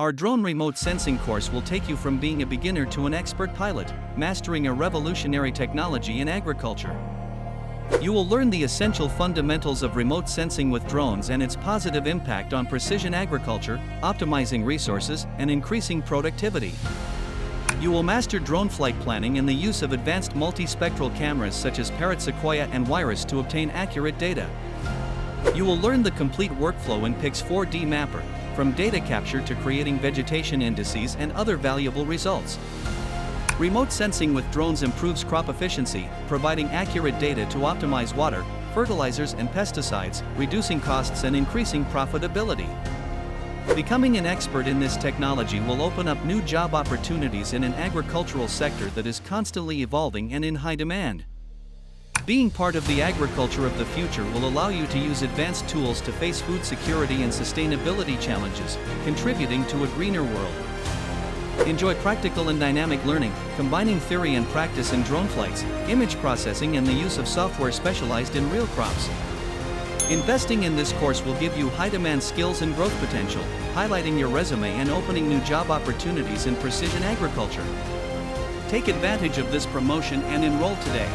Our drone remote sensing course will take you from being a beginner to an expert pilot, mastering a revolutionary technology in agriculture. You will learn the essential fundamentals of remote sensing with drones and its positive impact on precision agriculture, optimizing resources, and increasing productivity. You will master drone flight planning and the use of advanced multispectral cameras such as Parrot Sequoia and Wirus to obtain accurate data. You will learn the complete workflow in Pix 4D Mapper, from data capture to creating vegetation indices and other valuable results. Remote sensing with drones improves crop efficiency, providing accurate data to optimize water, fertilizers and pesticides, reducing costs and increasing profitability. Becoming an expert in this technology will open up new job opportunities in an agricultural sector that is constantly evolving and in high demand. Being part of the agriculture of the future will allow you to use advanced tools to face food security and sustainability challenges, contributing to a greener world. Enjoy practical and dynamic learning, combining theory and practice in drone flights, image processing and the use of software specialized in real crops. Investing in this course will give you high-demand skills and growth potential, highlighting your resume and opening new job opportunities in precision agriculture. Take advantage of this promotion and enroll today.